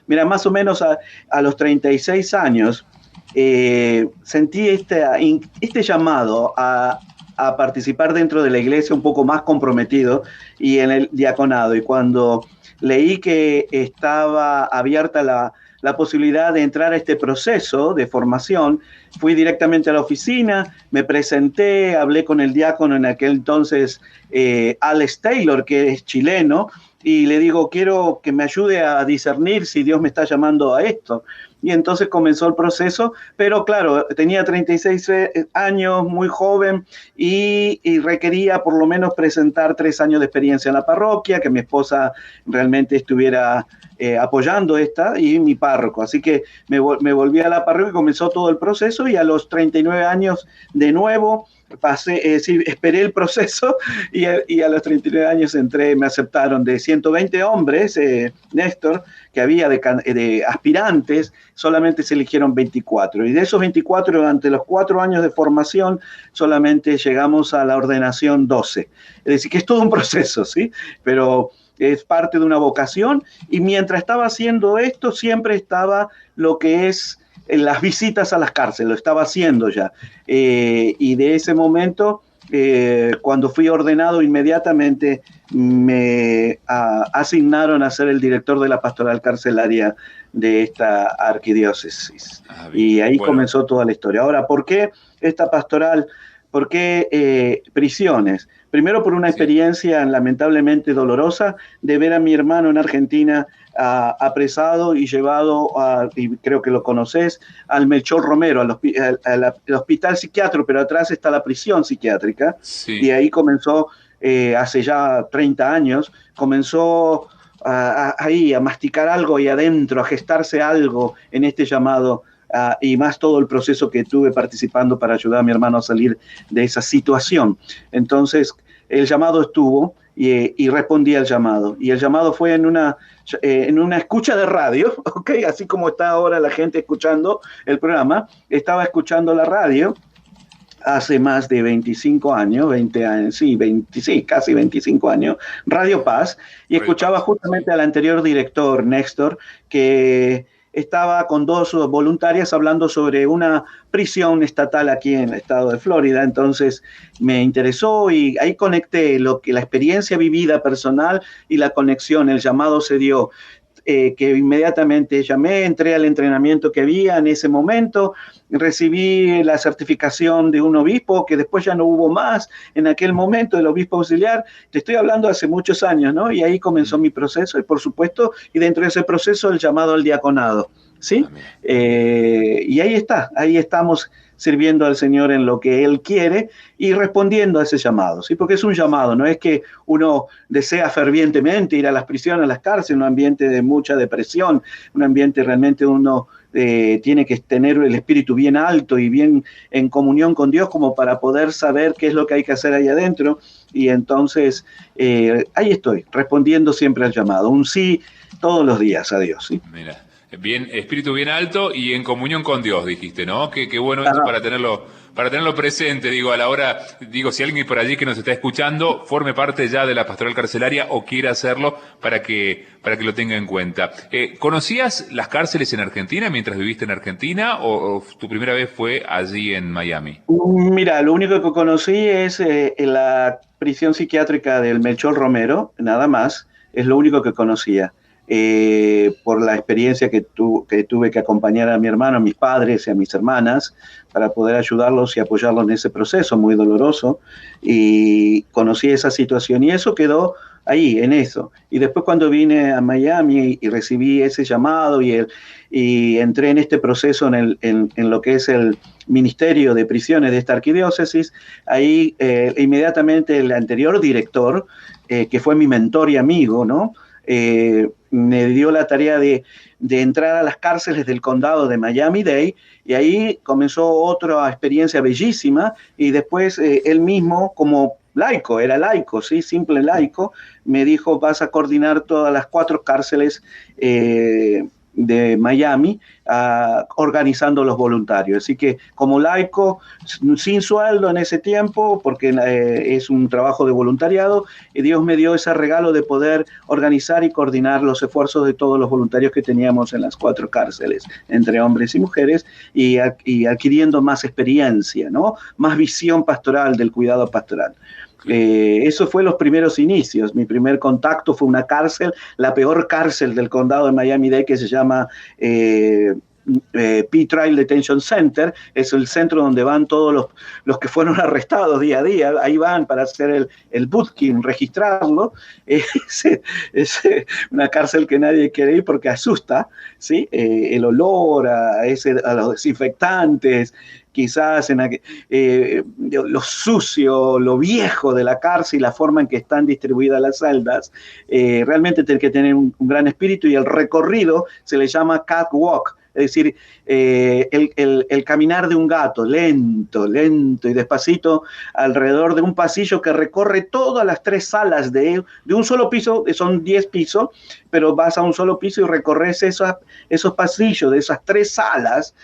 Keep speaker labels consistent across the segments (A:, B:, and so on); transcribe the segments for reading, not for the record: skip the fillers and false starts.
A: Mira, más o menos a los 36 años sentí este llamado a participar dentro de la iglesia un poco más comprometido y en el diaconado. Y cuando leí que estaba abierta la posibilidad de entrar a este proceso de formación, fui directamente a la oficina, me presenté, hablé con el diácono en aquel entonces, Alex Taylor, que es chileno, y le digo, quiero que me ayude a discernir si Dios me está llamando a esto. Y entonces comenzó el proceso, pero claro, tenía 36 años, muy joven, y requería por lo menos presentar 3 años de experiencia en la parroquia, que mi esposa realmente estuviera apoyando esta, y mi párroco. Así que me volví a la parroquia y comenzó todo el proceso, y a los 39 años de nuevo sí, esperé el proceso y a los 39 años entré, me aceptaron de 120 hombres, Néstor, que había de aspirantes, solamente se eligieron 24. Y de esos 24, durante los 4 años de formación, solamente llegamos a la ordenación 12. Es decir, que es todo un proceso, ¿sí? Pero es parte de una vocación, y mientras estaba haciendo esto, siempre estaba lo que es las visitas a las cárceles, lo estaba haciendo ya. Y de ese momento, cuando fui ordenado, inmediatamente me asignaron a ser el director de la pastoral carcelaria de esta arquidiócesis. Y ahí comenzó toda la historia. Ahora, ¿por qué esta pastoral? ¿Por qué prisiones? Primero, por una experiencia lamentablemente dolorosa de ver a mi hermano en Argentina apresado y llevado, y creo que lo conoces, al Melchor Romero, al hospital psiquiátrico, pero atrás está la prisión psiquiátrica. Sí. Y ahí comenzó, hace ya 30 años, comenzó ahí a masticar algo y adentro, a gestarse algo en este llamado. Y más todo el proceso que tuve participando para ayudar a mi hermano a salir de esa situación. Entonces, el llamado estuvo y respondí al llamado. Y el llamado fue en una escucha de radio, ¿okay? Así como está ahora la gente escuchando el programa, estaba escuchando la radio hace más de 25 años, 20 años, sí, casi 25 años, Radio Paz, y escuchaba justamente al anterior director, Néstor, que estaba con 2 voluntarias hablando sobre una prisión estatal aquí en el estado de Florida. Entonces me interesó y ahí conecté la experiencia vivida personal y la conexión, el llamado se dio. Que inmediatamente llamé, entré al entrenamiento que había en ese momento, recibí la certificación de un obispo, que después ya no hubo más en aquel momento, el obispo auxiliar. Te estoy hablando hace muchos años, ¿no? Y ahí comenzó mi proceso, y por supuesto, y dentro de ese proceso el llamado al diaconado, ¿sí? Y ahí estamos sirviendo al Señor en lo que Él quiere y respondiendo a ese llamado, ¿sí? Porque es un llamado, no es que uno desea fervientemente ir a las prisiones, a las cárceles, un ambiente de mucha depresión, un ambiente realmente uno tiene que tener el espíritu bien alto y bien en comunión con Dios como para poder saber qué es lo que hay que hacer ahí adentro. Y entonces ahí estoy, respondiendo siempre al llamado, un sí todos los días a Dios, ¿sí?
B: Mira. Bien, espíritu bien alto y en comunión con Dios, dijiste, ¿no? Qué bueno eso para tenerlo presente, digo, a la hora, digo, si alguien por allí que nos está escuchando forme parte ya de la pastoral carcelaria o quiera hacerlo para que lo tenga en cuenta. ¿Conocías las cárceles en Argentina mientras viviste en Argentina o tu primera vez fue allí en Miami?
A: Mira, lo único que conocí es la prisión psiquiátrica del Melchor Romero, nada más, es lo único que conocía. Por la experiencia que tuve que acompañar a mi hermano, a mis padres y a mis hermanas para poder ayudarlos y apoyarlos en ese proceso muy doloroso, y conocí esa situación y eso quedó ahí, en eso. Y después cuando vine a Miami y recibí ese llamado y entré en este proceso en lo que es el Ministerio de Prisiones de esta arquidiócesis, ahí inmediatamente el anterior director, que fue mi mentor y amigo, ¿no? Me dio la tarea de entrar a las cárceles del condado de Miami-Dade, y ahí comenzó otra experiencia bellísima, y después él mismo, como laico, era laico, ¿sí? Simple laico, me dijo, vas a coordinar todas las 4 cárceles de Miami, organizando los voluntarios. Así que como laico, sin sueldo en ese tiempo, porque es un trabajo de voluntariado, Dios me dio ese regalo de poder organizar y coordinar los esfuerzos de todos los voluntarios que teníamos en las 4 cárceles, entre hombres y mujeres, y adquiriendo más experiencia, ¿no? Más visión pastoral del cuidado pastoral. Eso fue los primeros inicios. Mi primer contacto fue una cárcel, la peor cárcel del condado de Miami-Dade, que se llama P-Trial Detention Center. Es el centro donde van todos los que fueron arrestados día a día. Ahí van para hacer el booking, registrarlo. Es una cárcel que nadie quiere ir porque asusta, ¿sí? El olor a los desinfectantes, quizás lo sucio, lo viejo de la cárcel y la forma en que están distribuidas las celdas. Realmente tiene que tener un gran espíritu, y el recorrido se le llama catwalk, es decir, el caminar de un gato, lento, lento y despacito, alrededor de un pasillo que recorre todas las 3 salas de un solo piso. Son 10 pisos, pero vas a un solo piso y recorres esos pasillos de esas 3 salas.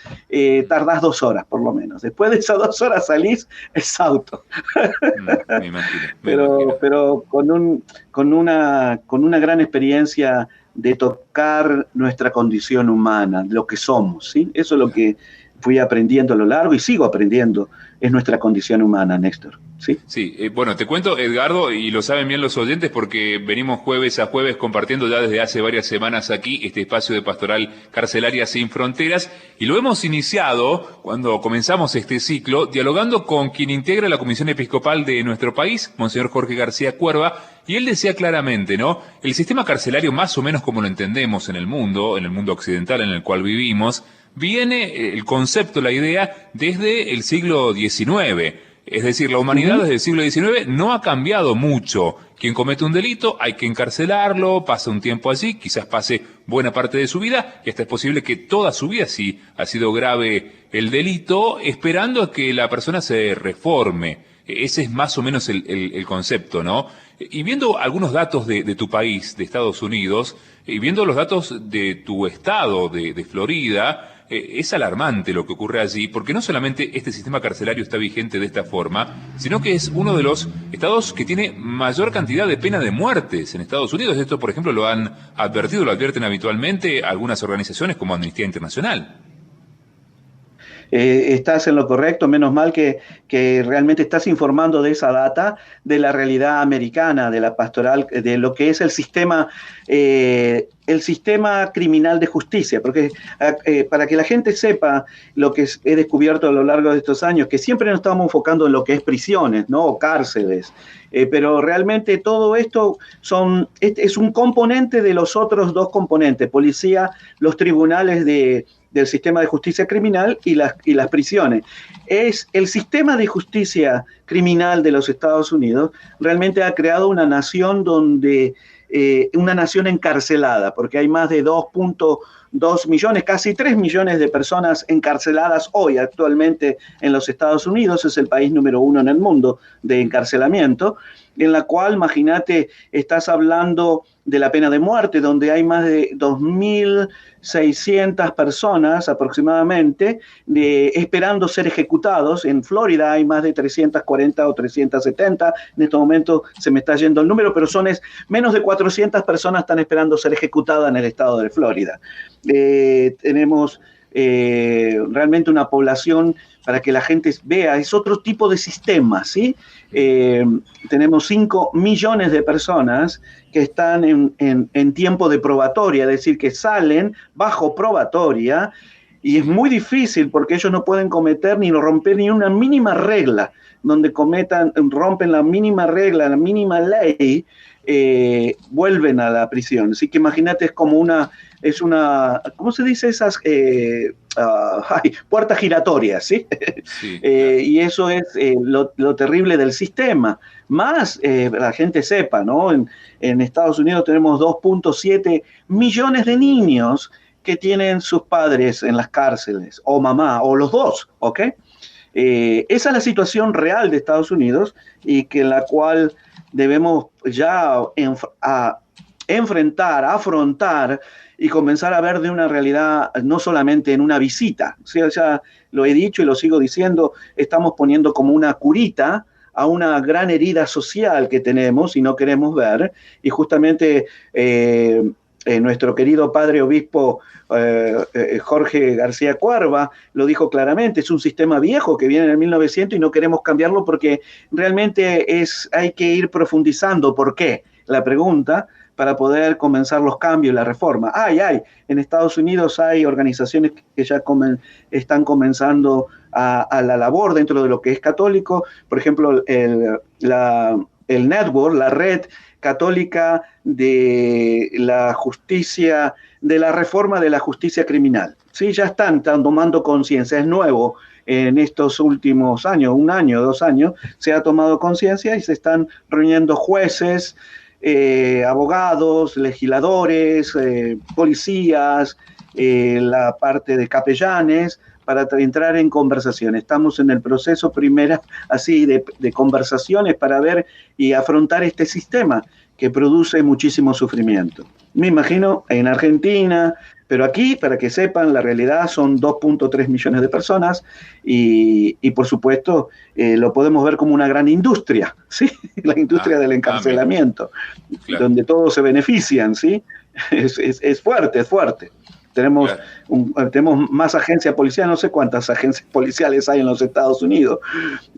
A: Tardás 2 horas por lo menos. Después de esas 2 horas salís exhausto.
B: Me imagino.
A: Pero con una gran experiencia de tocar nuestra condición humana, lo que somos, ¿sí? Eso es lo que fui aprendiendo a lo largo y sigo aprendiendo, es nuestra condición humana, Néstor. Sí,
B: sí, bueno, te cuento, Edgardo, y lo saben bien los oyentes porque venimos jueves a jueves compartiendo ya desde hace varias semanas aquí este espacio de Pastoral Carcelaria Sin Fronteras, y lo hemos iniciado cuando comenzamos este ciclo dialogando con quien integra la Comisión Episcopal de nuestro país, Monseñor Jorge García Cuerva, y él decía claramente, ¿no? El sistema carcelario, más o menos como lo entendemos en el mundo occidental en el cual vivimos, viene el concepto, la idea, desde el siglo XIX. Es decir, la humanidad desde el siglo XIX no ha cambiado mucho. Quien comete un delito hay que encarcelarlo, pasa un tiempo allí, quizás pase buena parte de su vida, y hasta es posible que toda su vida, si ha sido grave el delito, esperando a que la persona se reforme. Ese es más o menos el concepto, ¿no? Y viendo algunos datos de tu país, de Estados Unidos, y viendo los datos de tu estado, de Florida, es alarmante lo que ocurre allí, porque no solamente este sistema carcelario está vigente de esta forma, sino que es uno de los estados que tiene mayor cantidad de pena de muertes en Estados Unidos. Esto, por ejemplo, lo han advertido, lo advierten habitualmente algunas organizaciones como Amnistía Internacional.
A: Estás en lo correcto, menos mal que realmente estás informando de esa data, de la realidad americana, de la pastoral, de lo que es el sistema criminal de justicia, porque para que la gente sepa lo que he descubierto a lo largo de estos años, que siempre nos estamos enfocando en lo que es prisiones, ¿no? O cárceles, pero realmente todo esto es un componente de los otros 2 componentes: policía, los tribunales del sistema de justicia criminal y las prisiones. Es el sistema de justicia criminal de los Estados Unidos realmente ha creado una nación una nación encarcelada, porque hay más de 2.2 millones, casi 3 millones de personas encarceladas hoy actualmente en los Estados Unidos. Es el país número 1 en el mundo de encarcelamiento, en la cual, imagínate, estás hablando de la pena de muerte, donde hay más de 2.600 personas aproximadamente esperando ser ejecutados. En Florida hay más de 340 o 370, en este momento se me está yendo el número, pero menos de 400 personas están esperando ser ejecutadas en el estado de Florida. Tenemos realmente una población, para que la gente vea, es otro tipo de sistema, ¿sí? Tenemos 5 millones de personas que están en tiempo de probatoria, es decir, que salen bajo probatoria, y es muy difícil porque ellos no pueden cometer ni romper ni una mínima regla. Donde rompen la mínima regla, la mínima ley, vuelven a la prisión. Así que imagínate, es una, ¿cómo se dice esas? Puertas giratorias, ¿sí? Sí, claro. Y eso es lo terrible del sistema. Más, la gente sepa, ¿no? En Estados Unidos tenemos 2.7 millones de niños que tienen sus padres en las cárceles, o mamá, o los dos, ¿ok? Esa es la situación real de Estados Unidos, y que en la cual debemos ya enfrentar, afrontar y comenzar a ver de una realidad no solamente en una visita. O sea, ya lo he dicho y lo sigo diciendo, estamos poniendo como una curita a una gran herida social que tenemos y no queremos ver. Y justamente nuestro querido padre obispo Jorge García Cuerva lo dijo claramente, es un sistema viejo que viene en el 1900 y no queremos cambiarlo porque realmente hay que ir profundizando. ¿Por qué? La pregunta, para poder comenzar los cambios y la reforma. En Estados Unidos hay organizaciones que ya están comenzando a la labor dentro de lo que es católico. Por ejemplo, el network, la red católica de la justicia, de la reforma de la justicia criminal. Sí, ya están tomando conciencia, es nuevo. En estos últimos años, 1 año, 2 años, se ha tomado conciencia y se están reuniendo jueces, abogados, legisladores, policías, la parte de capellanes, para entrar en conversación. Estamos en el proceso así de conversaciones para ver y afrontar este sistema que produce muchísimo sufrimiento. Me imagino en Argentina, pero aquí, para que sepan, la realidad son 2.3 millones de personas y por supuesto, lo podemos ver como una gran industria, ¿sí? La industria del encarcelamiento, claro, donde todos se benefician, ¿sí? Es fuerte, es fuerte. Tenemos más agencias policiales, no sé cuántas agencias policiales hay en los Estados Unidos.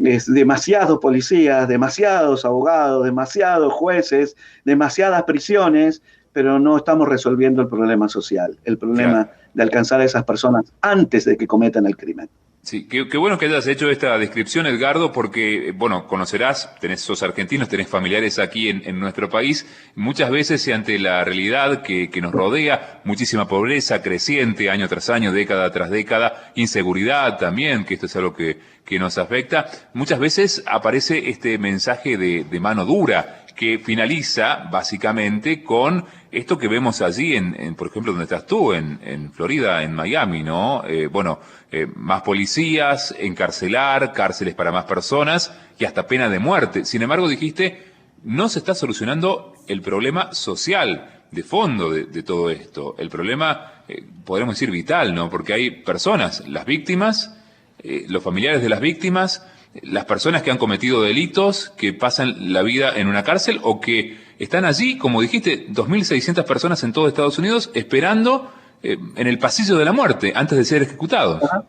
A: Es demasiados policías, demasiados abogados, demasiados jueces, demasiadas prisiones, pero no estamos resolviendo el problema social, el problema de alcanzar a esas personas antes de que cometan el crimen.
B: Sí, qué bueno que hayas hecho esta descripción, Edgardo, porque, bueno, conocerás, sos argentinos, tenés familiares aquí en nuestro país, muchas veces y ante la realidad que nos rodea, muchísima pobreza creciente año tras año, década tras década, inseguridad también, que esto es algo que nos afecta, muchas veces aparece este mensaje de mano dura, que finaliza básicamente con esto que vemos allí por ejemplo, donde estás tú, en Florida, en Miami, ¿no? Más policías, encarcelar, cárceles para más personas y hasta pena de muerte. Sin embargo, dijiste, no se está solucionando el problema social de fondo de todo esto. El problema, podríamos decir, vital, ¿no? Porque hay personas, las víctimas, los familiares de las víctimas, las personas que han cometido delitos, que pasan la vida en una cárcel o que están allí, como dijiste, 2.600 personas en todo Estados Unidos esperando en el pasillo de la muerte antes de ser ejecutados.
A: Ajá.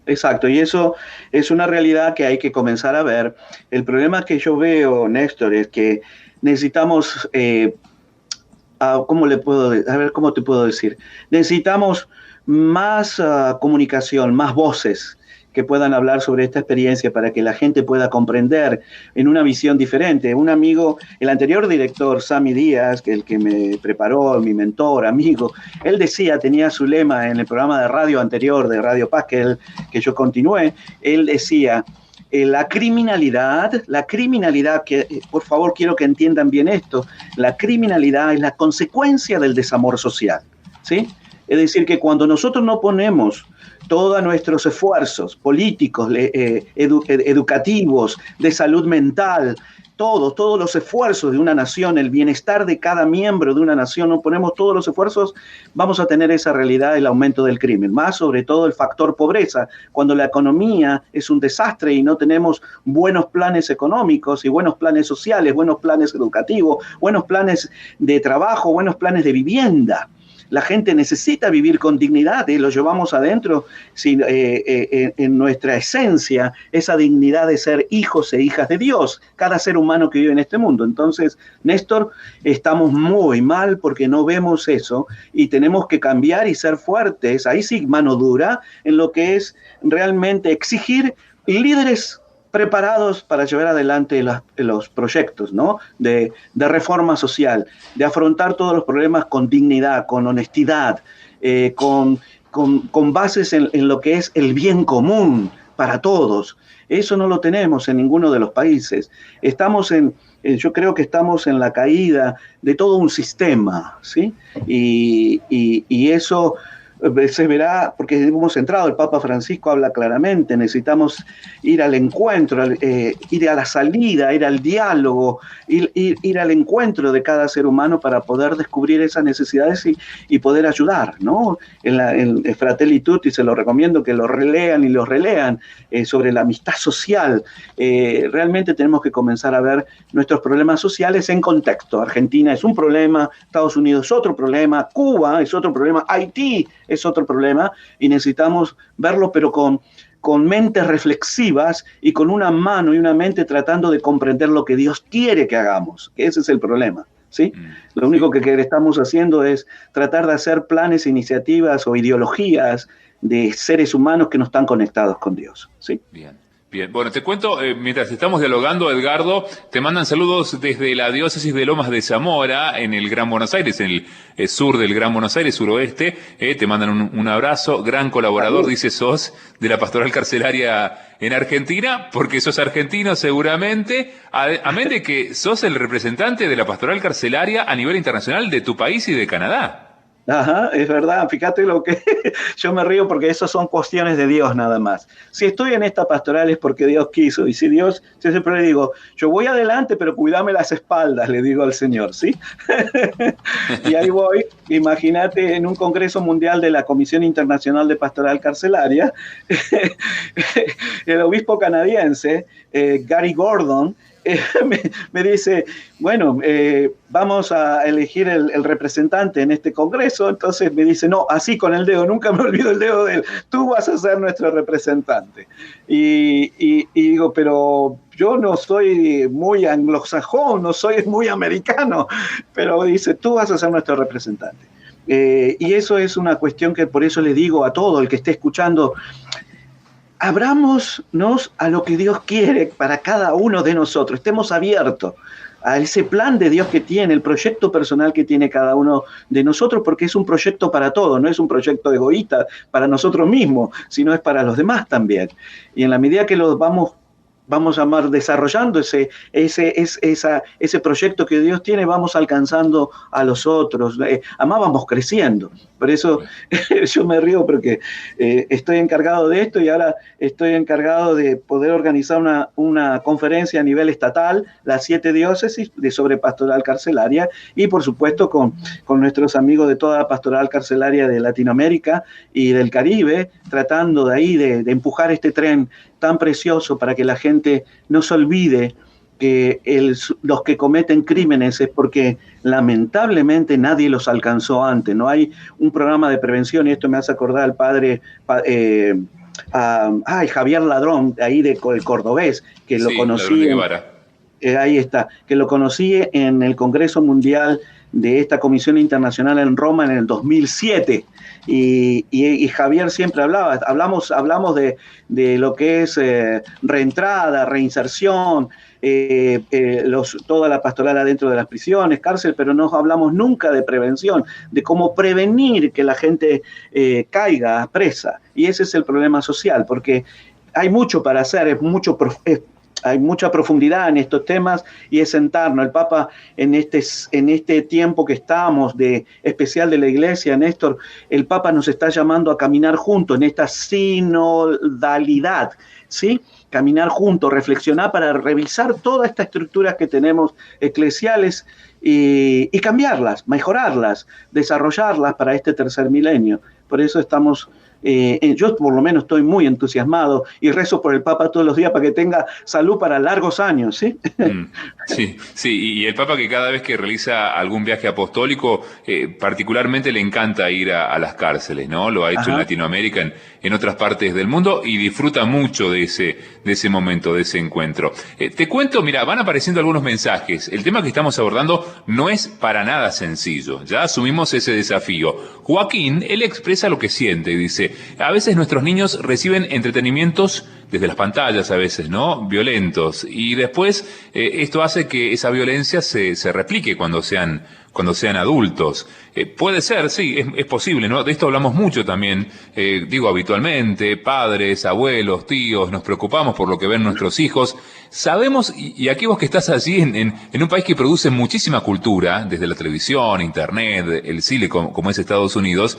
A: Exacto, y eso es una realidad que hay que comenzar a ver. El problema que yo veo, Néstor, es que necesitamos, ¿cómo te puedo decir? Necesitamos más comunicación, más voces que puedan hablar sobre esta experiencia para que la gente pueda comprender en una visión diferente. Un amigo, el anterior director, Sammy Díaz, que el que me preparó, mi mentor, amigo, él decía, tenía su lema en el programa de radio anterior, de Radio Paz, que yo continué, él decía, la criminalidad, que por favor quiero que entiendan bien esto, la criminalidad es la consecuencia del desamor social, ¿sí? Es decir, que cuando nosotros no ponemos todos nuestros esfuerzos políticos, educativos, de salud mental, todos los esfuerzos de una nación, el bienestar de cada miembro de una nación, no ponemos todos los esfuerzos, vamos a tener esa realidad del aumento del crimen, más sobre todo el factor pobreza, cuando la economía es un desastre y no tenemos buenos planes económicos y buenos planes sociales, buenos planes educativos, buenos planes de trabajo, buenos planes de vivienda. La gente necesita vivir con dignidad y lo llevamos adentro en nuestra esencia, esa dignidad de ser hijos e hijas de Dios, cada ser humano que vive en este mundo. Entonces, Néstor, estamos muy mal porque no vemos eso y tenemos que cambiar y ser fuertes, ahí sí, mano dura, en lo que es realmente exigir líderes preparados para llevar adelante los proyectos, ¿no? de reforma social, de afrontar todos los problemas con dignidad, con honestidad, con bases en lo que es el bien común para todos. Eso no lo tenemos en ninguno de los países. Yo creo que estamos en la caída de todo un sistema, ¿sí? Y eso se verá, porque hemos entrado, el Papa Francisco habla claramente, necesitamos ir al encuentro, ir a la salida, ir al diálogo, ir al encuentro de cada ser humano para poder descubrir esas necesidades y poder ayudar, ¿no? En Fratelli Tutti se lo recomiendo que lo relean y lo relean, sobre la amistad social. Realmente tenemos que comenzar a ver nuestros problemas sociales en contexto. Argentina es un problema, Estados Unidos es otro problema, Cuba es otro problema, Haití es otro problema, y necesitamos verlo, pero con mentes reflexivas y con una mano y una mente tratando de comprender lo que Dios quiere que hagamos, que ese es el problema, ¿sí? Lo único que estamos haciendo es tratar de hacer planes, iniciativas o ideologías de seres humanos que no están conectados con Dios, ¿sí?
B: Bien. Bien, bueno, te cuento, mientras estamos dialogando, Edgardo, te mandan saludos desde la diócesis de Lomas de Zamora, en el Gran Buenos Aires, en el sur del Gran Buenos Aires, suroeste. Te mandan un abrazo, gran colaborador, dice, sos de la pastoral carcelaria en Argentina, porque sos argentino seguramente, amén de que sos el representante de la pastoral carcelaria a nivel internacional de tu país y de Canadá.
A: Ajá, es verdad, fíjate lo que yo me río porque eso son cuestiones de Dios nada más. Si estoy en esta pastoral es porque Dios quiso, y si Dios, yo siempre le digo, yo voy adelante, pero cuídame las espaldas, le digo al Señor, ¿sí? Y ahí voy, imagínate, en un Congreso Mundial de la Comisión Internacional de Pastoral Carcelaria, el obispo canadiense, Gary Gordon, me dice, bueno, vamos a elegir el representante en este congreso. Entonces me dice, no, así con el dedo, nunca me olvido el dedo de él, tú vas a ser nuestro representante. Y digo, pero yo no soy muy anglosajón, no soy muy americano, pero dice, tú vas a ser nuestro representante. Y eso es una cuestión que por eso le digo a todo el que esté escuchando, abrámonos a lo que Dios quiere para cada uno de nosotros, estemos abiertos a ese plan de Dios que tiene, el proyecto personal que tiene cada uno de nosotros, porque es un proyecto para todos, no es un proyecto egoísta para nosotros mismos, sino es para los demás también. Y en la medida que los vamos a ir desarrollando ese proyecto que Dios tiene, vamos alcanzando a los otros, además vamos creciendo. Por eso yo me río porque estoy encargado de esto y ahora estoy encargado de poder organizar una conferencia a nivel estatal, las 7 diócesis sobre pastoral carcelaria, y por supuesto con nuestros amigos de toda la pastoral carcelaria de Latinoamérica y del Caribe, tratando de ahí de empujar este tren tan precioso para que la gente no se olvide que los que cometen crímenes es porque lamentablemente nadie los alcanzó antes. No hay un programa de prevención, y esto me hace acordar al padre Javier Ladrón, ahí el cordobés, que lo conocí. Ahí está, que lo conocí en el Congreso Mundial de esta Comisión Internacional en Roma en el 2007. Y Javier siempre hablamos de lo que es reentrada, reinserción, toda la pastoral adentro de las prisiones, cárcel, pero no hablamos nunca de prevención, de cómo prevenir que la gente caiga presa. Y ese es el problema social, porque hay mucho para hacer, hay mucha profundidad en estos temas y es sentarnos. El Papa en este tiempo que estamos especial de la Iglesia, Néstor, el Papa nos está llamando a caminar juntos en esta sinodalidad, ¿sí? Caminar juntos, reflexionar para revisar todas estas estructuras que tenemos eclesiales y cambiarlas, mejorarlas, desarrollarlas para este tercer milenio. Por eso estamos... yo por lo menos estoy muy entusiasmado y rezo por el Papa todos los días para que tenga salud para largos años, ¿sí?
B: Sí, y el Papa que cada vez que realiza algún viaje apostólico, particularmente le encanta ir a las cárceles, ¿no? Lo ha hecho en Latinoamérica, en otras partes del mundo, y disfruta mucho de ese momento, de ese encuentro. Te cuento, mira, van apareciendo algunos mensajes. El tema que estamos abordando no es para nada sencillo, ya asumimos ese desafío. Joaquín, él expresa lo que siente y dice: a veces nuestros niños reciben entretenimientos desde las pantallas, a veces, ¿no? Violentos. Y después esto hace que esa violencia se replique cuando sean adultos. Puede ser, sí, es posible, ¿no? De esto hablamos mucho también, habitualmente, padres, abuelos, tíos, nos preocupamos por lo que ven nuestros hijos. Sabemos, y aquí vos que estás allí en un país que produce muchísima cultura, desde la televisión, internet, el cine, como es Estados Unidos,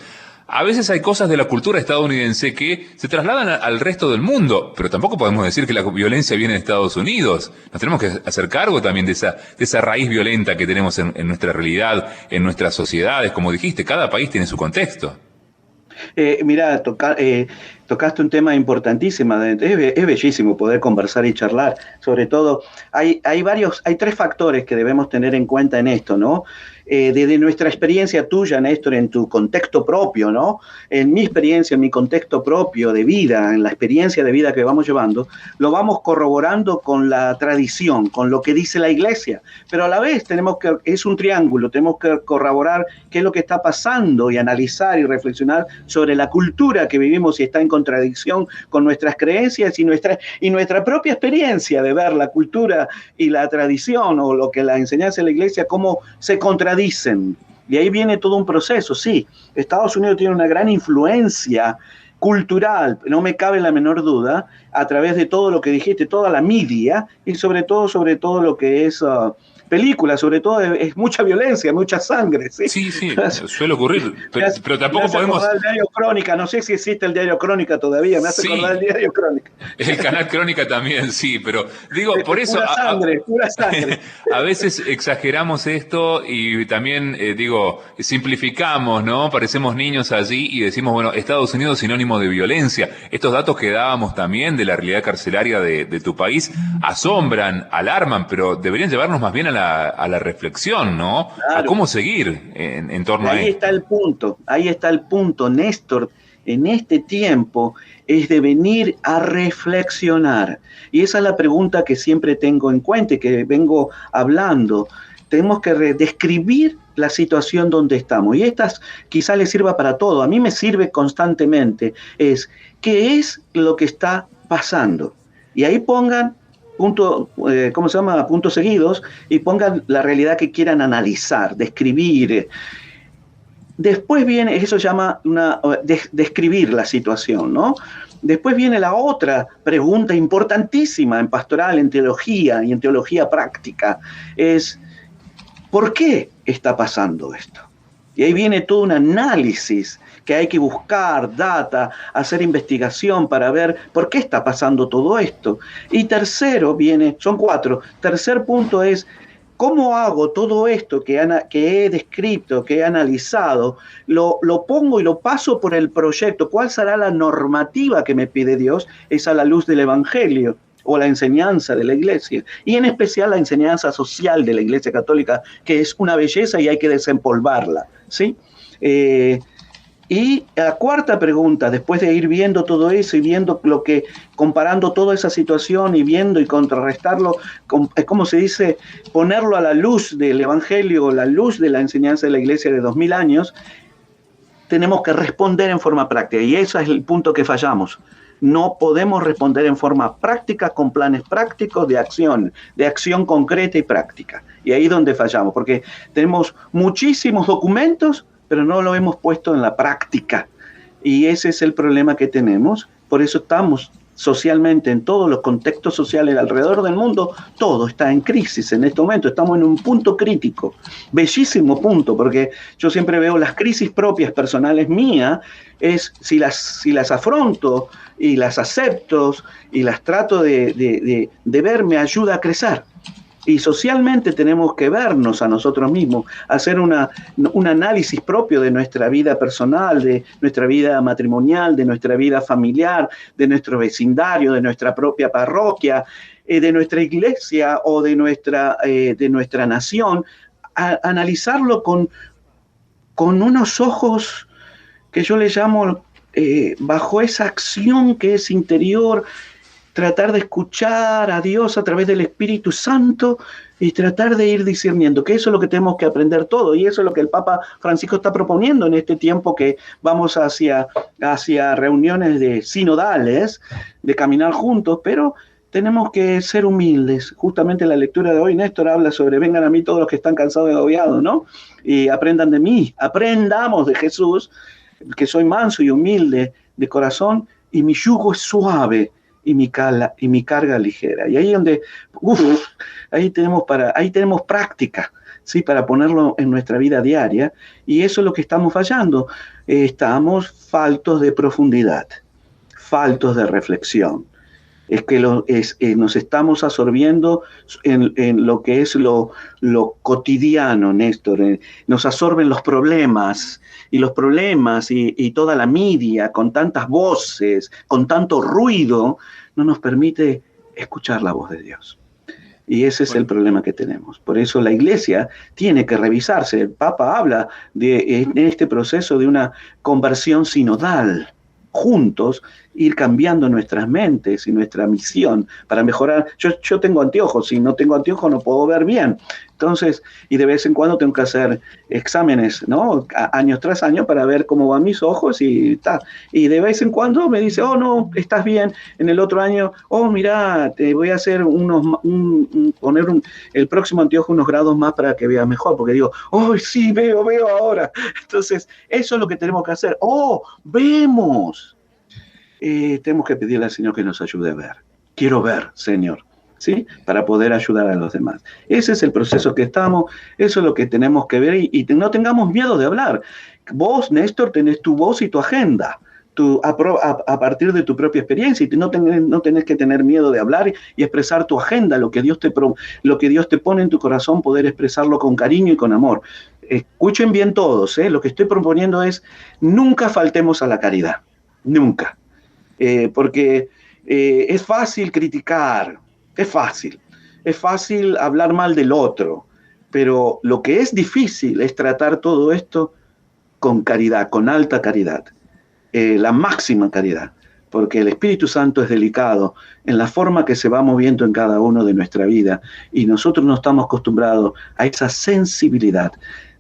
B: a veces hay cosas de la cultura estadounidense que se trasladan al resto del mundo, pero tampoco podemos decir que la violencia viene de Estados Unidos. Nos tenemos que hacer cargo también de esa raíz violenta que tenemos en nuestra realidad, en nuestras sociedades. Como dijiste, cada país tiene su contexto.
A: Mira, tocaste un tema importantísimo. Es bellísimo poder conversar y charlar. Sobre todo, hay tres factores que debemos tener en cuenta en esto, ¿no? Desde nuestra experiencia tuya, Néstor, en tu contexto propio, ¿no? En mi experiencia, en mi contexto propio de vida, en la experiencia de vida que vamos llevando, lo vamos corroborando con la tradición, con lo que dice la Iglesia. Pero a la vez es un triángulo, tenemos que corroborar qué es lo que está pasando y analizar y reflexionar sobre la cultura que vivimos y está en contradicción con nuestras creencias y nuestra propia experiencia de ver la cultura y la tradición o lo que la enseñanza de la Iglesia, cómo se contradicen. Y ahí viene todo un proceso. Sí, Estados Unidos tiene una gran influencia cultural, no me cabe la menor duda, a través de todo lo que dijiste, toda la media y sobre todo lo que es películas, sobre todo es mucha violencia, mucha sangre. Sí,
B: sí, suele ocurrir, pero tampoco podemos...
A: El diario Crónica, no sé si existe el diario Crónica todavía, me hace acordar el diario Crónica.
B: El canal Crónica también, sí, pero digo, por eso...
A: Pura sangre.
B: A veces exageramos esto y también, simplificamos, ¿no? Parecemos niños allí y decimos, bueno, Estados Unidos es sinónimo de violencia. Estos datos que dábamos también de la realidad carcelaria de tu país asombran, alarman, pero deberían llevarnos más bien a la reflexión, ¿no? Claro. A cómo seguir en torno a esto.
A: Ahí está el punto, Néstor, en este tiempo es de venir a reflexionar. Y esa es la pregunta que siempre tengo en cuenta y que vengo hablando. Tenemos que describir la situación donde estamos. Y esta quizá le sirva para todo. A mí me sirve constantemente. ¿Qué es lo que está pasando? Y ahí pongan puntos seguidos y pongan la realidad que quieran analizar, describir. Después viene, eso se llama describir la situación, ¿no? Después viene la otra pregunta importantísima en pastoral, en teología y en teología práctica, es ¿por qué está pasando esto? Y ahí viene todo un análisis que hay que buscar, data, hacer investigación para ver por qué está pasando todo esto. Y tercero son cuatro. Tercer punto es, ¿cómo hago todo esto que he descrito, que he analizado? Lo pongo y lo paso por el proyecto. ¿Cuál será la normativa que me pide Dios? Es a la luz del Evangelio o la enseñanza de la Iglesia, y en especial la enseñanza social de la Iglesia Católica, que es una belleza y hay que desempolvarla, ¿sí? Y la cuarta pregunta, después de ir viendo todo eso y viendo comparando toda esa situación y viendo y contrarrestarlo, ¿cómo se dice? Ponerlo a la luz del Evangelio, la luz de la enseñanza de la Iglesia de 2000 años, tenemos que responder en forma práctica. Y ese es el punto que fallamos. No podemos responder en forma práctica con planes prácticos de acción concreta y práctica. Y ahí es donde fallamos, porque tenemos muchísimos documentos, pero no lo hemos puesto en la práctica. Y ese es el problema que tenemos. Por eso estamos socialmente, en todos los contextos sociales alrededor del mundo, todo está en crisis en este momento. Estamos en un punto crítico, bellísimo punto, porque yo siempre veo las crisis propias personales mías, es si las afronto y las acepto y las trato de ver, me ayuda a crecer. Y socialmente tenemos que vernos a nosotros mismos, hacer un análisis propio de nuestra vida personal, de nuestra vida matrimonial, de nuestra vida familiar, de nuestro vecindario, de nuestra propia parroquia, de nuestra iglesia o de nuestra nación, analizarlo con unos ojos que yo le llamo bajo esa acción que es interior, tratar de escuchar a Dios a través del Espíritu Santo y tratar de ir discerniendo, que eso es lo que tenemos que aprender todo, y eso es lo que el Papa Francisco está proponiendo en este tiempo que vamos hacia reuniones de sinodales, de caminar juntos, pero tenemos que ser humildes. Justamente la lectura de hoy, Néstor habla sobre vengan a mí todos los que están cansados y agobiados, ¿no? Y aprendan de mí, aprendamos de Jesús, que soy manso y humilde de corazón, y mi yugo es suave, y mi carga ligera. Y ahí donde, ahí tenemos práctica. ¿sí? Para ponerlo en nuestra vida diaria, y eso es lo que estamos fallando. Estamos faltos de profundidad, faltos de reflexión. Es que nos estamos absorbiendo en lo que es lo cotidiano, Néstor. Nos absorben los problemas y toda la media con tantas voces, con tanto ruido, no nos permite escuchar la voz de Dios. Y ese es el problema que tenemos. Por eso la Iglesia tiene que revisarse. El Papa habla en este proceso de una conversión sinodal. Juntos ir cambiando nuestras mentes y nuestra misión para mejorar. Yo tengo anteojos, si no tengo anteojos no puedo ver bien. Entonces, y de vez en cuando tengo que hacer exámenes, ¿no? Año tras año para ver cómo van mis ojos y tal. Y de vez en cuando me dice, oh, no, estás bien. En el otro año, oh, mira, te voy a hacer el próximo anteojo unos grados más para que veas mejor. Porque digo, oh, sí, veo ahora. Entonces, eso es lo que tenemos que hacer. Oh, vemos. Tenemos que pedirle al Señor que nos ayude a ver. Quiero ver, Señor, ¿sí? Para poder ayudar a los demás. Ese es el proceso que estamos, eso es lo que tenemos que ver y no tengamos miedo de hablar. Vos, Néstor, tenés tu voz y tu agenda. A partir de tu propia experiencia, y no tenés que tener miedo de hablar y expresar tu agenda, lo que Dios te pone en tu corazón, poder expresarlo con cariño y con amor. Escuchen bien todos, lo que estoy proponiendo es nunca faltemos a la caridad, nunca. Porque es fácil criticar, es fácil hablar mal del otro, pero lo que es difícil es tratar todo esto con caridad, con alta caridad, la máxima caridad, porque el Espíritu Santo es delicado en la forma que se va moviendo en cada uno de nuestra vida y nosotros no estamos acostumbrados a esa sensibilidad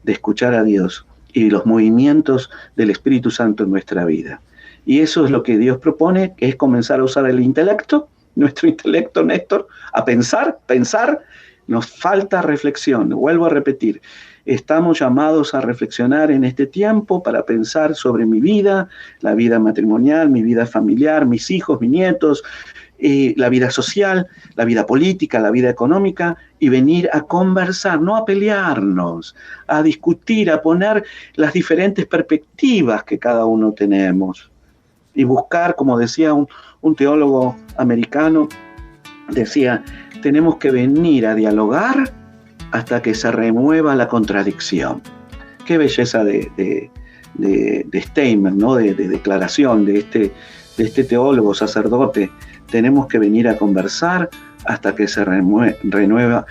A: de escuchar a Dios y los movimientos del Espíritu Santo en nuestra vida. Y eso es lo que Dios propone, que es comenzar a usar el intelecto, nuestro intelecto, Néstor, a pensar. Nos falta reflexión. Vuelvo a repetir, estamos llamados a reflexionar en este tiempo para pensar sobre mi vida, la vida matrimonial, mi vida familiar, mis hijos, mis nietos, la vida social, la vida política, la vida económica, y venir a conversar, no a pelearnos, a discutir, a poner las diferentes perspectivas que cada uno tenemos. Y buscar, como decía un teólogo americano, decía, tenemos que venir a dialogar hasta que se remueva la contradicción. Qué belleza de statement, ¿no? de declaración de este teólogo, sacerdote. Tenemos que venir a conversar hasta que se remueva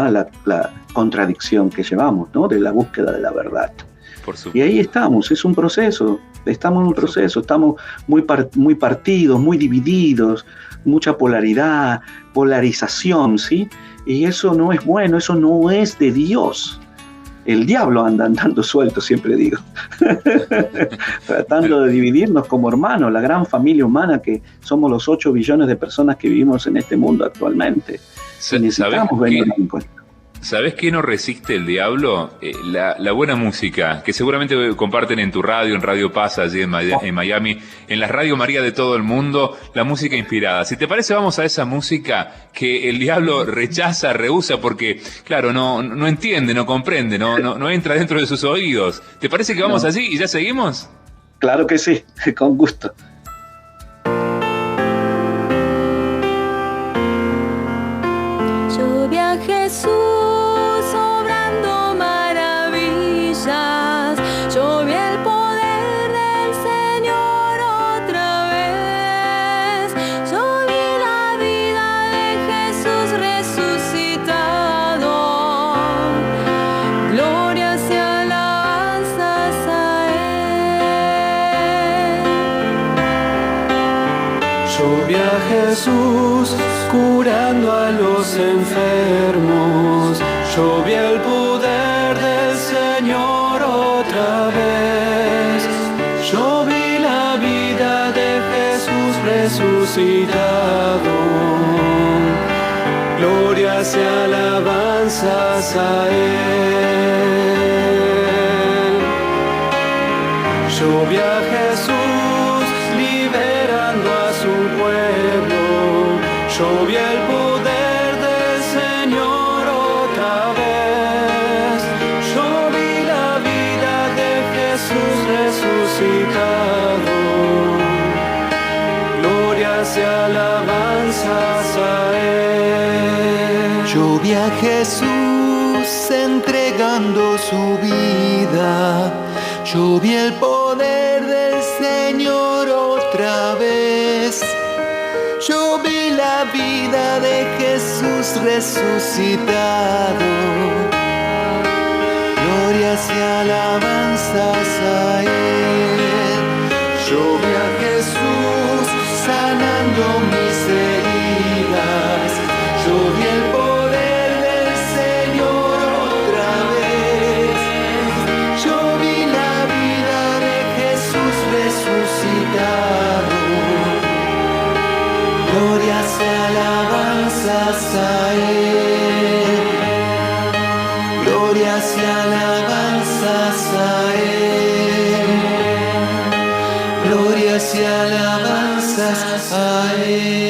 A: la contradicción que llevamos, ¿no? De la búsqueda de la verdad. Y ahí estamos, es un proceso, estamos muy partidos, muy divididos, mucha polarización, ¿sí? Y eso no es bueno, eso no es de Dios. El diablo anda andando suelto, siempre digo, tratando de dividirnos como hermanos, la gran familia humana que somos los 8 billones de personas que vivimos en este mundo actualmente. Necesitamos venir a un encuentro.
B: ¿Sabés qué no resiste el diablo? La buena música, que seguramente comparten en tu radio, en Radio Paz, allí en Miami, en la Radio María de todo el mundo, la música inspirada. Si te parece, vamos a esa música que el diablo rechaza, rehúsa, porque, claro, no entiende, no comprende, no entra dentro de sus oídos. ¿Te parece que vamos allí y ya seguimos?
A: Claro que sí, con gusto.
C: Lluvia Jesús.
D: Jesús curando a los enfermos, yo vi el poder del Señor otra vez, yo vi la vida de Jesús resucitado, glorias y alabanzas a Él. Yo vi a Jesús liberando a su pueblo, yo vi el poder del Señor otra vez. a Jesús entregando su vida. Yo vi el poder del Señor otra vez. Yo vi la vida de Jesús resucitado. Glorias y alabanzas a Él. Yo vi a Jesús sanando mis heridas. Yo vi el poder del Señor otra vez. Yo vi la vida de Jesús resucitado. Glorias y alabanzas a Él. Glorias y alabanzas a Él. Glorias y alabanzas a Él.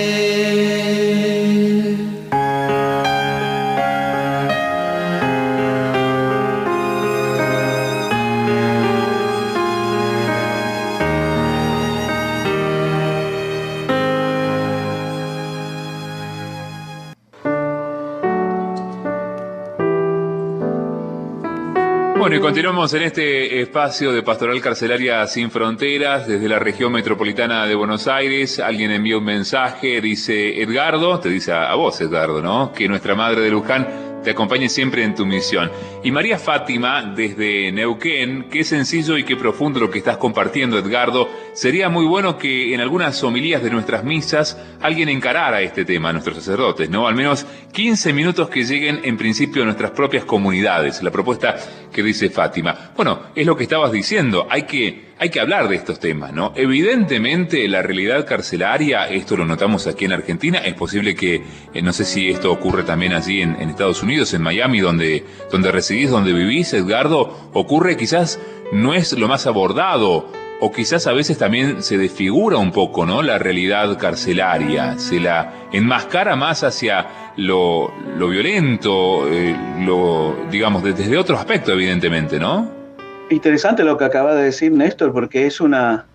B: Bueno, y continuamos en este espacio de Pastoral Carcelaria Sin Fronteras, desde la región metropolitana de Buenos Aires. Alguien envió un mensaje, dice Edgardo, te dice a vos, Edgardo, ¿no? Que nuestra Madre de Luján te acompañe siempre en tu misión. Y María Fátima, desde Neuquén, qué sencillo y qué profundo lo que estás compartiendo, Edgardo. Sería muy bueno que en algunas homilías de nuestras misas alguien encarara este tema, nuestros sacerdotes, ¿no? Al menos 15 minutos que lleguen en principio a nuestras propias comunidades. La propuesta que dice Fátima. Bueno, es lo que estabas diciendo, hay que hablar de estos temas, ¿no? Evidentemente la realidad carcelaria, esto lo notamos aquí en Argentina, es posible que, no sé si esto ocurre también allí en Estados Unidos, en Miami, donde residís, donde vivís, Edgardo, ocurre, quizás no es lo más abordado, o quizás a veces también se desfigura un poco, ¿no? La realidad carcelaria, se la enmascara más hacia lo violento, digamos, desde otro aspecto, evidentemente, ¿no?
A: Interesante lo que acaba de decir Néstor, porque es una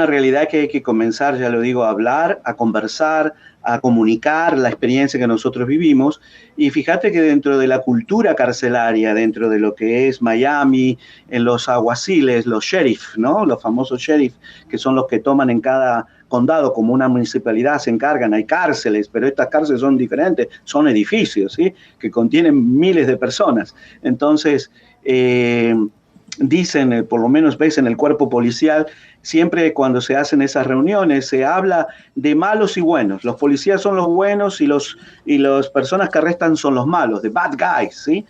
A: realidad que hay que comenzar, ya lo digo, a hablar, a conversar, a comunicar la experiencia que nosotros vivimos. Y fíjate que dentro de la cultura carcelaria, dentro de lo que es Miami, en los alguaciles, los sheriff, ¿no? Los famosos sheriff, que son los que toman en cada condado, como una municipalidad se encargan, hay cárceles, pero estas cárceles son diferentes, son edificios, ¿sí? Que contienen miles de personas. Entonces, dicen, por lo menos ves en el cuerpo policial, siempre cuando se hacen esas reuniones se habla de malos y buenos. Los policías son los buenos y las personas que arrestan son los malos, the bad guys, ¿sí?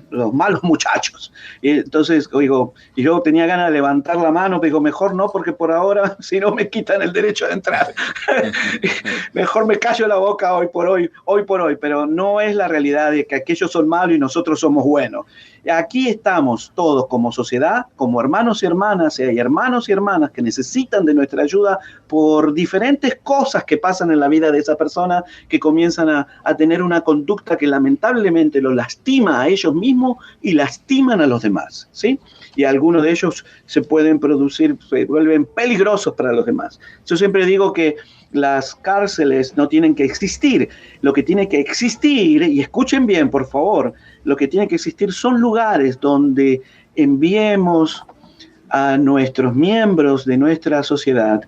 A: Los malos muchachos. Y entonces, oigo, y yo tenía ganas de levantar la mano, pero digo, mejor no, porque por ahora, si no me quitan el derecho de entrar. Mejor me callo la boca hoy por hoy, pero no es la realidad de que aquellos son malos y nosotros somos buenos. Aquí estamos todos como sociedad, como hermanos y hermanas, y hay hermanos y hermanas que necesitan de nuestra ayuda por diferentes cosas que pasan en la vida de esa persona, que comienzan a tener una conducta que lamentablemente los lastima a ellos mismos y lastiman a los demás, ¿sí? Y algunos de ellos se vuelven peligrosos para los demás. Yo siempre digo que las cárceles no tienen que existir. Lo que tiene que existir, y escuchen bien, por favor, lo que tiene que existir son lugares donde enviemos a nuestros miembros de nuestra sociedad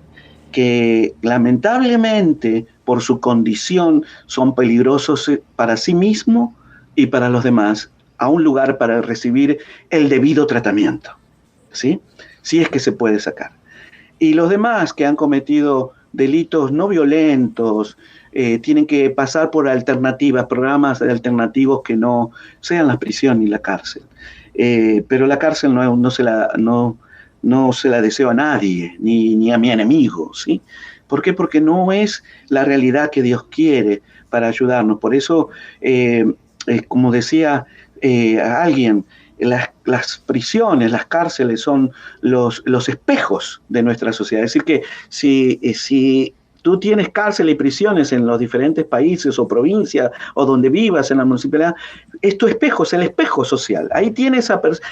A: que lamentablemente por su condición son peligrosos para sí mismo y para los demás, a un lugar para recibir el debido tratamiento, ¿sí? Si es que se puede sacar. Y los demás que han cometido delitos no violentos, tienen que pasar por alternativas, programas alternativos que no sean la prisión ni la cárcel. Pero la cárcel no se la deseo a nadie, ni a mi enemigo, ¿sí? ¿Por qué? Porque no es la realidad que Dios quiere para ayudarnos. Por eso, como decía alguien, las prisiones, las cárceles son los espejos de nuestra sociedad. Es decir, que si tú tienes cárceles y prisiones en los diferentes países o provincias o donde vivas en la municipalidad, es tu espejo, es el espejo social. Ahí tienes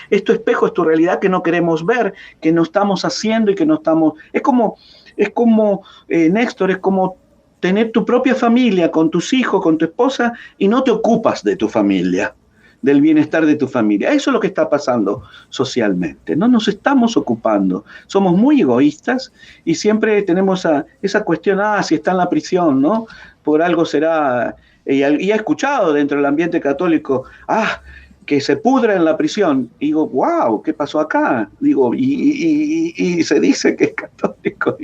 A: es tu espejo, es tu realidad que no queremos ver, que no estamos haciendo y que no estamos... Es como Néstor, es como tener tu propia familia con tus hijos, con tu esposa, y no te ocupas de tu familia, del bienestar de tu familia. Eso es lo que está pasando socialmente. No nos estamos ocupando. Somos muy egoístas y siempre tenemos esa cuestión, si está en la prisión, ¿no? Por algo será. Y he escuchado dentro del ambiente católico, que se pudra en la prisión. Y digo, wow, ¿qué pasó acá? Digo, y se dice que es católico.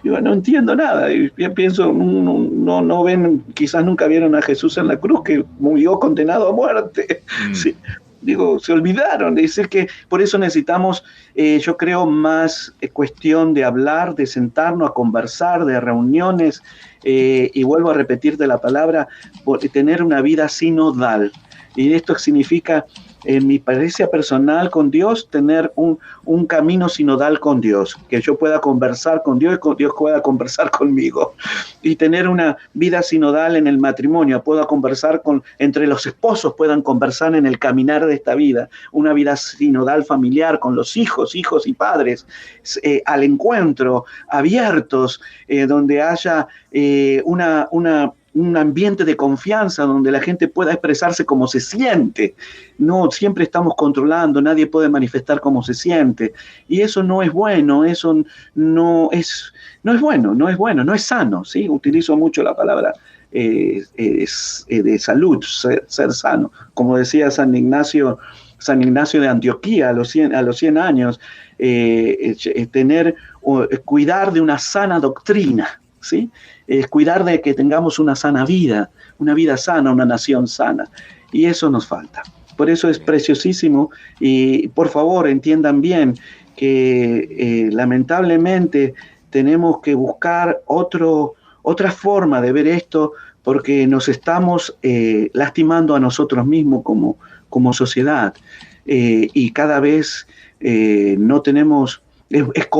A: Digo, no entiendo nada. Y pienso, no ven, quizás nunca vieron a Jesús en la cruz, que murió condenado a muerte. Sí. Digo, se olvidaron de decir que por eso necesitamos, yo creo, más cuestión de hablar, de sentarnos a conversar, de reuniones, y vuelvo a repetirte la palabra, tener una vida sinodal. Y esto significa, en mi experiencia personal con Dios, tener un camino sinodal con Dios, que yo pueda conversar con Dios y Dios pueda conversar conmigo. Y tener una vida sinodal en el matrimonio, pueda conversar entre los esposos, puedan conversar en el caminar de esta vida. Una vida sinodal familiar con los hijos y padres, al encuentro, abiertos, donde haya un ambiente de confianza donde la gente pueda expresarse como se siente. No siempre estamos controlando, nadie puede manifestar cómo se siente. Y eso no es bueno, eso no es bueno, no es sano, ¿sí? Utilizo mucho la palabra de salud, ser sano. Como decía San Ignacio de Antioquía a los 100 años, cuidar de una sana doctrina, ¿sí? Cuidar de que tengamos una sana vida, una vida sana, una nación sana. Y eso nos falta. Por eso es preciosísimo y por favor entiendan bien que lamentablemente tenemos que buscar otra forma de ver esto porque nos estamos lastimando a nosotros mismos como sociedad. Y cada vez no tenemos,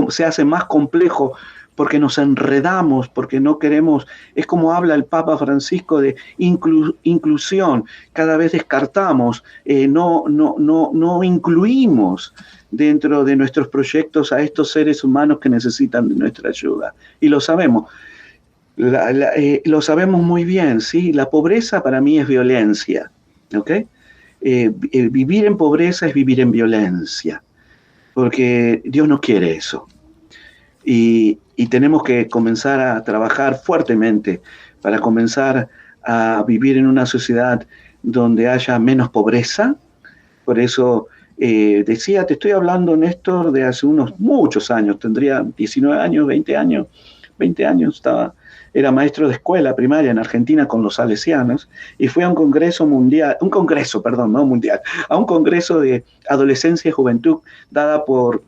A: se hace más complejo porque nos enredamos, porque no queremos, es como habla el Papa Francisco de inclusión, cada vez descartamos, no incluimos dentro de nuestros proyectos a estos seres humanos que necesitan de nuestra ayuda. Y lo sabemos, lo sabemos muy bien, ¿sí? La pobreza para mí es violencia, ¿ok? Vivir en pobreza es vivir en violencia, porque Dios no quiere eso. Y tenemos que comenzar a trabajar fuertemente para comenzar a vivir en una sociedad donde haya menos pobreza. Por eso decía, te estoy hablando, Néstor, de hace muchos años, tendría 19 años, 20 años, era maestro de escuela primaria en Argentina con los salesianos y fui a un congreso de adolescencia y juventud dada por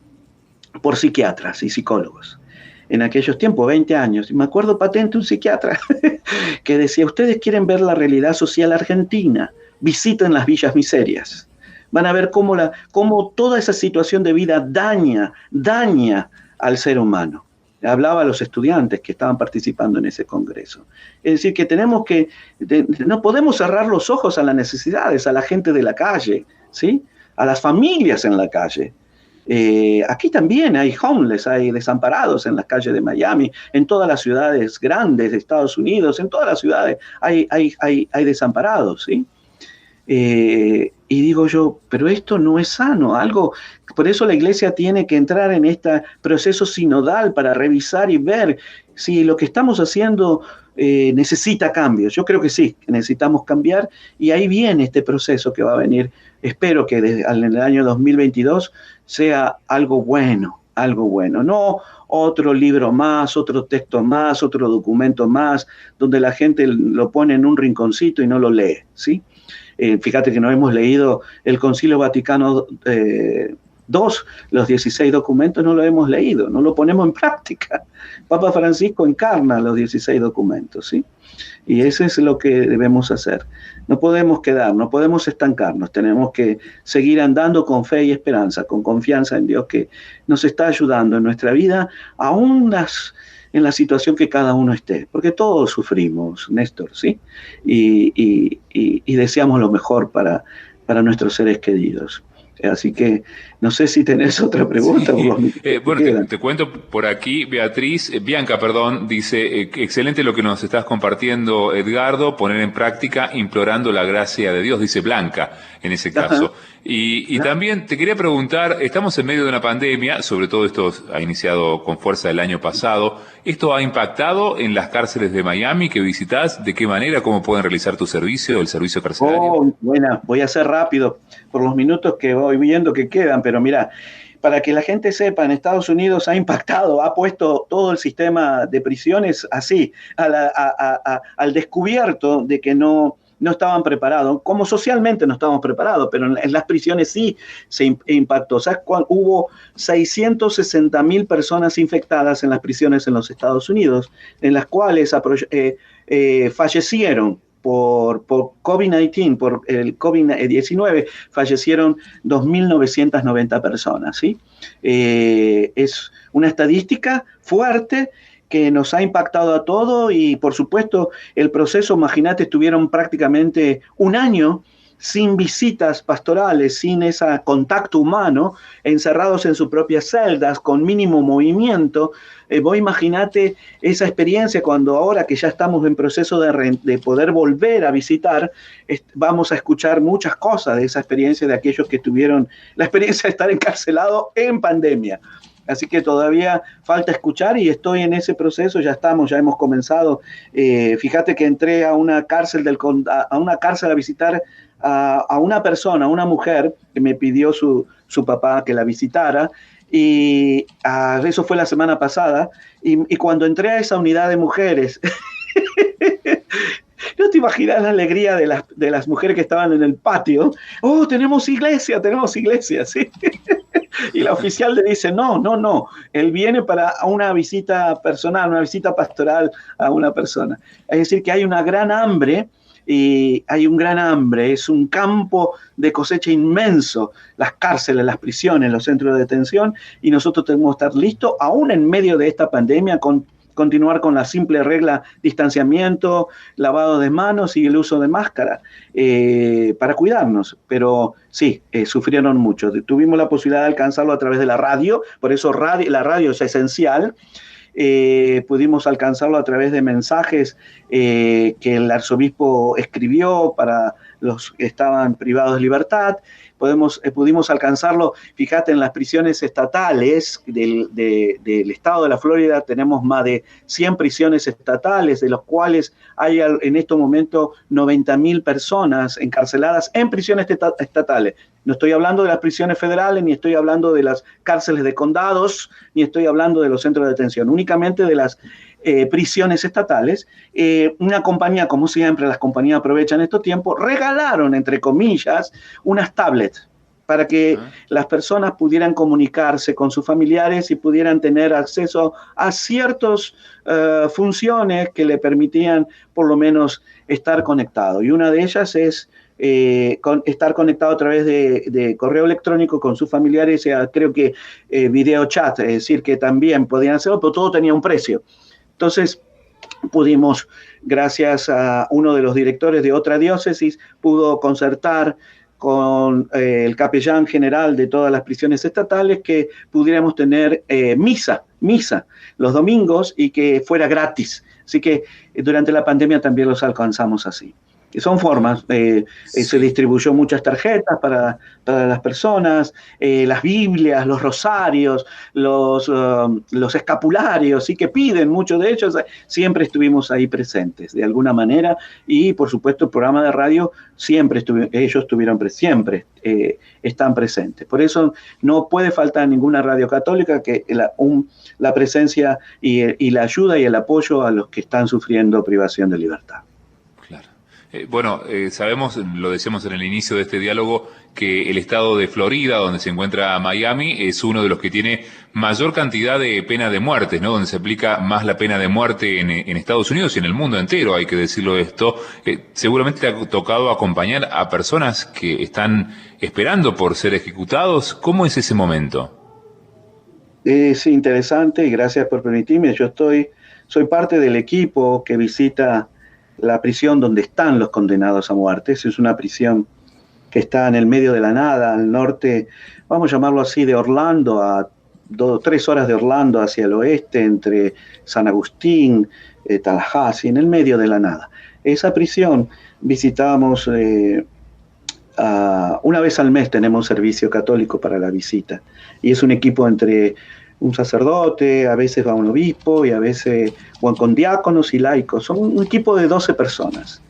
A: psiquiatras y psicólogos. En aquellos tiempos, 20 años, y me acuerdo patente un psiquiatra que decía, ustedes quieren ver la realidad social argentina, visiten las villas miserias. Van a ver cómo toda esa situación de vida daña al ser humano. Hablaba a los estudiantes que estaban participando en ese congreso. Es decir, que no podemos cerrar los ojos a las necesidades, a la gente de la calle, ¿sí? A las familias en la calle. Aquí también hay homeless, hay desamparados en las calles de Miami, en todas las ciudades grandes de Estados Unidos, en todas las ciudades hay desamparados, ¿sí? Y digo yo, pero esto no es sano, por eso la iglesia tiene que entrar en este proceso sinodal para revisar y ver si lo que estamos haciendo necesita cambios. Yo creo que sí, que necesitamos cambiar y ahí viene este proceso que va a venir. Espero que en el año 2022 sea algo bueno, no otro libro más, otro texto más, otro documento más, donde la gente lo pone en un rinconcito y no lo lee, ¿sí? Fíjate que no hemos leído el Concilio Vaticano II, los 16 documentos no lo hemos leído, no lo ponemos en práctica. Papa Francisco encarna los 16 documentos, ¿sí? Y eso es lo que debemos hacer. No podemos no podemos estancarnos, tenemos que seguir andando con fe y esperanza, con confianza en Dios que nos está ayudando en nuestra vida, aún en la situación que cada uno esté, porque todos sufrimos, Néstor, ¿sí? Y deseamos lo mejor para nuestros seres queridos. Así que no sé si tenés otra pregunta.
B: Sí.
A: Por los
B: Bueno, te cuento por aquí, Bianca, perdón, dice, excelente lo que nos estás compartiendo, Edgardo, poner en práctica implorando la gracia de Dios, dice Blanca, en ese caso.
A: Ajá.
B: Y también te quería preguntar, estamos en medio de una pandemia, sobre todo esto ha iniciado con fuerza el año pasado, ¿esto ha impactado en las cárceles de Miami que visitás? ¿De qué manera? ¿Cómo pueden realizar tu servicio, el servicio carcelario?
A: Buena, voy a ser rápido por los minutos que voy viendo que quedan, pero mira, para que la gente sepa, en Estados Unidos ha impactado, ha puesto todo el sistema de prisiones así, al descubierto de que no estaban preparados, como socialmente no estábamos preparados, pero en las prisiones sí se impactó. ¿Sabes cuál? Hubo 660.000 personas infectadas en las prisiones en los Estados Unidos, en las cuales fallecieron por COVID-19, por el COVID-19, fallecieron 2.990 personas, ¿sí? Es una estadística fuerte que nos ha impactado a todos y, por supuesto, el proceso, imagínate, estuvieron prácticamente un año sin visitas pastorales, sin ese contacto humano, encerrados en sus propias celdas, con mínimo movimiento. Vos imaginate esa experiencia cuando ahora que ya estamos en proceso de poder volver a visitar, vamos a escuchar muchas cosas de esa experiencia de aquellos que tuvieron la experiencia de estar encarcelado en pandemia. Así que todavía falta escuchar y estoy en ese proceso, ya hemos comenzado. Fíjate que entré a una cárcel a visitar a una persona, a una mujer que me pidió su papá que la visitara, y eso fue la semana pasada, y cuando entré a esa unidad de mujeres, no te imaginas la alegría de las mujeres que estaban en el patio. ¡Oh, tenemos iglesia, ¿sí? Y la oficial le dice, no, él viene para una visita personal, una visita pastoral a una persona. Es decir, que hay una gran hambre, es un campo de cosecha inmenso, las cárceles, las prisiones, los centros de detención, y nosotros tenemos que estar listos, aún en medio de esta pandemia, continuar con la simple regla distanciamiento, lavado de manos y el uso de máscara para cuidarnos. Pero sí, sufrieron mucho. Tuvimos la posibilidad de alcanzarlo a través de la radio, por eso la radio es esencial. Pudimos alcanzarlo a través de mensajes que el arzobispo escribió para los que estaban privados de libertad. Pudimos alcanzarlo, fíjate, en las prisiones estatales del estado de la Florida tenemos más de 100 prisiones estatales, de los cuales hay en estos momentos 90.000 personas encarceladas en prisiones estatales. No estoy hablando de las prisiones federales, ni estoy hablando de las cárceles de condados, ni estoy hablando de los centros de detención, únicamente de las prisiones estatales. Una compañía, como siempre, las compañías aprovechan estos tiempos, regalaron, entre comillas, unas tablets para que las personas pudieran comunicarse con sus familiares y pudieran tener acceso a ciertas funciones que le permitían por lo menos estar conectado. Y una de ellas es estar conectado a través de correo electrónico con sus familiares, creo que video chat, es decir, que también podían hacerlo, pero todo tenía un precio. Entonces pudimos, gracias a uno de los directores de otra diócesis, pudo concertar con el capellán general de todas las prisiones estatales que pudiéramos tener misa los domingos y que fuera gratis. Así que durante la pandemia también los alcanzamos así. Son formas, se distribuyó muchas tarjetas para las personas, las Biblias, los rosarios, los escapularios, sí, que piden, muchos de ellos, siempre estuvimos ahí presentes de alguna manera, y por supuesto el programa de radio siempre siempre están presentes. Por eso no puede faltar ninguna radio católica que la presencia y la ayuda y el apoyo a los que están sufriendo privación de libertad.
B: Bueno, sabemos, lo decíamos en el inicio de este diálogo, que el estado de Florida, donde se encuentra Miami, es uno de los que tiene mayor cantidad de pena de muerte, ¿no? Donde se aplica más la pena de muerte en Estados Unidos y en el mundo entero, hay que decirlo esto. Seguramente te ha tocado acompañar a personas que están esperando por ser ejecutados. ¿Cómo es ese momento?
A: Es interesante y gracias por permitirme. Soy parte del equipo que visita la prisión donde están los condenados a muerte. Es una prisión que está en el medio de la nada, al norte, vamos a llamarlo así, de Orlando, a 3 horas de Orlando hacia el oeste, entre San Agustín, Tallahassee, en el medio de la nada. Esa prisión visitábamos una vez al mes, tenemos servicio católico para la visita, y es un equipo entre un sacerdote, a veces va un obispo, y a veces van con diáconos y laicos. Son un equipo de 12 personas.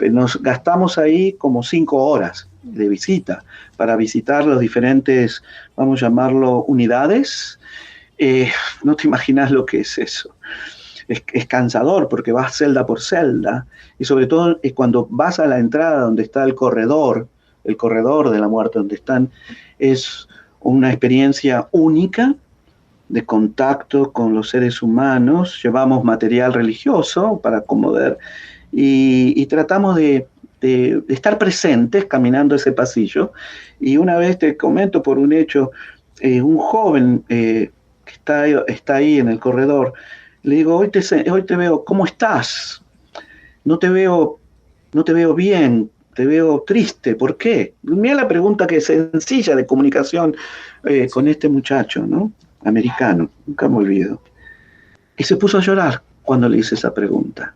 A: Nos gastamos ahí como 5 horas de visita para visitar los diferentes, vamos a llamarlo, unidades. No te imaginas lo que es eso. Es cansador porque vas celda por celda, y sobre todo cuando vas a la entrada donde está el corredor de la muerte, donde están, es una experiencia única de contacto con los seres humanos. Llevamos material religioso para acomodar y tratamos de estar presentes caminando ese pasillo. Y una vez, te comento por un hecho, un joven que está ahí en el corredor, le digo, hoy te veo, ¿cómo estás? No te veo bien, te veo triste, ¿por qué? Mira la pregunta que es sencilla de comunicación con este muchacho, ¿no? Americano, nunca me olvido. Y se puso a llorar cuando le hice esa pregunta.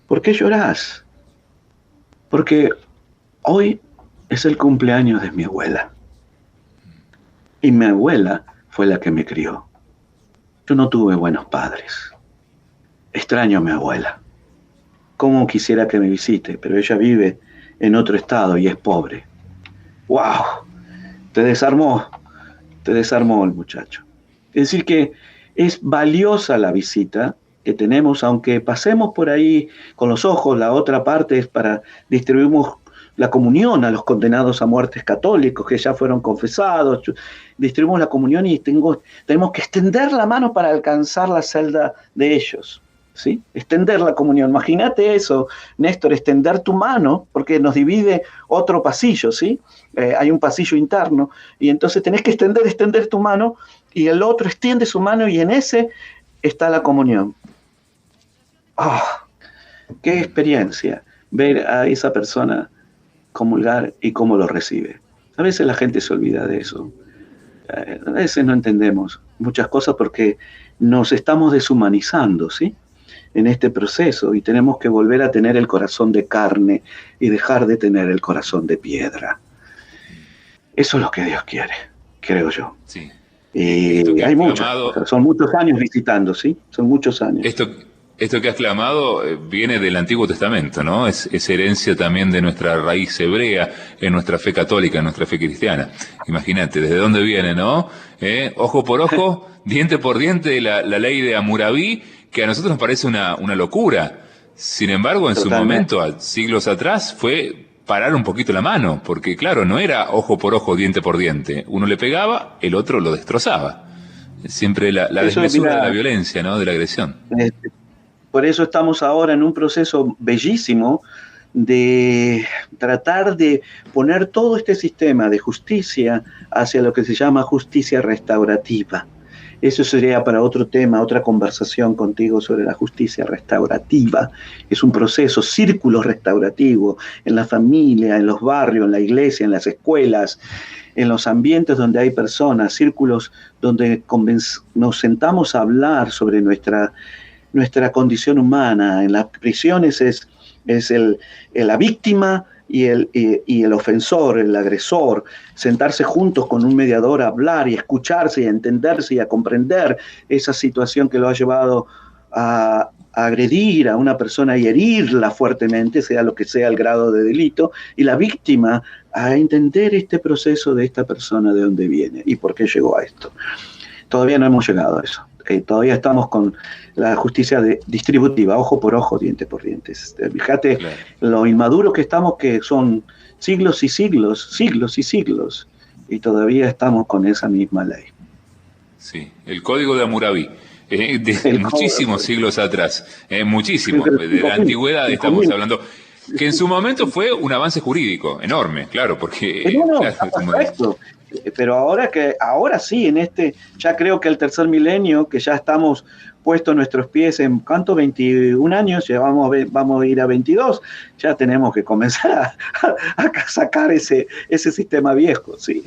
A: ¿Por qué llorás? Porque hoy es el cumpleaños de mi abuela. Y mi abuela fue la que me crió. Yo no tuve buenos padres. Extraño a mi abuela. Cómo quisiera que me visite, pero ella vive en otro estado y es pobre. ¡Wow! Te desarmó el muchacho. Es decir que es valiosa la visita que tenemos, aunque pasemos por ahí con los ojos. La otra parte es para distribuimos la comunión a los condenados a muertes católicos que ya fueron confesados. Distribuimos la comunión y tenemos que extender la mano para alcanzar la celda de ellos, ¿sí? Extender la comunión. Imagínate eso, Néstor, extender tu mano, porque nos divide otro pasillo, ¿sí? Hay un pasillo interno, y entonces tenés que extender tu mano, y el otro extiende su mano, y en ese está la comunión. ¡Oh! ¡Qué experiencia! Ver a esa persona comulgar y cómo lo recibe. A veces la gente se olvida de eso. A veces no entendemos muchas cosas porque nos estamos deshumanizando, ¿sí? En este proceso, y tenemos que volver a tener el corazón de carne y dejar de tener el corazón de piedra. Eso es lo que Dios quiere, creo yo.
B: Sí.
A: Y hay muchos, son muchos años visitando, ¿sí? Son muchos años.
B: Esto que has clamado viene del Antiguo Testamento, ¿no? Es herencia también de nuestra raíz hebrea, en nuestra fe católica, en nuestra fe cristiana. Imagínate, ¿desde dónde viene, no? Ojo por ojo, diente por diente, la ley de Hammurabi, que a nosotros nos parece una locura. Sin embargo, en
A: Totalmente.
B: su momento, siglos atrás, fue parar un poquito la mano, porque claro, no era ojo por ojo, diente por diente. Uno le pegaba, el otro lo destrozaba. Siempre la desmesura de la violencia, ¿no? De la agresión.
A: Por eso estamos ahora en un proceso bellísimo de tratar de poner todo este sistema de justicia hacia lo que se llama justicia restaurativa. Eso sería para otro tema, otra conversación contigo sobre la justicia restaurativa. Es un proceso, círculo restaurativo en la familia, en los barrios, en la iglesia, en las escuelas, en los ambientes donde hay personas, círculos donde nos sentamos a hablar sobre nuestra condición humana. En las prisiones es la víctima y el ofensor, el agresor, sentarse juntos con un mediador a hablar y a escucharse y a entenderse y a comprender esa situación que lo ha llevado a agredir a una persona y herirla fuertemente, sea lo que sea el grado de delito, y la víctima a entender este proceso de esta persona, de dónde viene y por qué llegó a esto. Todavía no hemos llegado a eso. Todavía estamos con la justicia distributiva, ojo por ojo, diente por diente. Fíjate, claro, lo inmaduro que estamos, que son siglos y siglos, y todavía estamos con esa misma ley.
B: Sí, el código de Hammurabi, de muchísimos siglos atrás, muchísimos, de la antigüedad estamos hablando, que en su momento fue un avance jurídico enorme, claro, porque...
A: Perfecto. Pero ahora sí, ya creo que el tercer milenio, que ya estamos puesto nuestros pies en, ¿cuánto? 21 años, vamos a ir a 22, ya tenemos que comenzar a sacar ese sistema viejo, sí.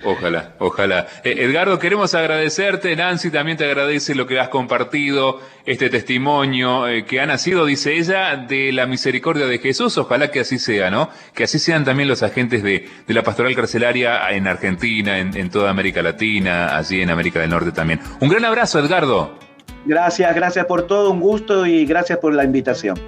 B: Ojalá, ojalá. Edgardo, queremos agradecerte, Nancy también te agradece lo que has compartido, este testimonio que ha nacido, dice ella, de la misericordia de Jesús. Ojalá que así sea, ¿no? Que así sean también los agentes de la pastoral carcelaria en Argentina, en toda América Latina, allí en América del Norte también. Un gran abrazo, Edgardo.
A: Gracias por todo, un gusto y gracias por la invitación.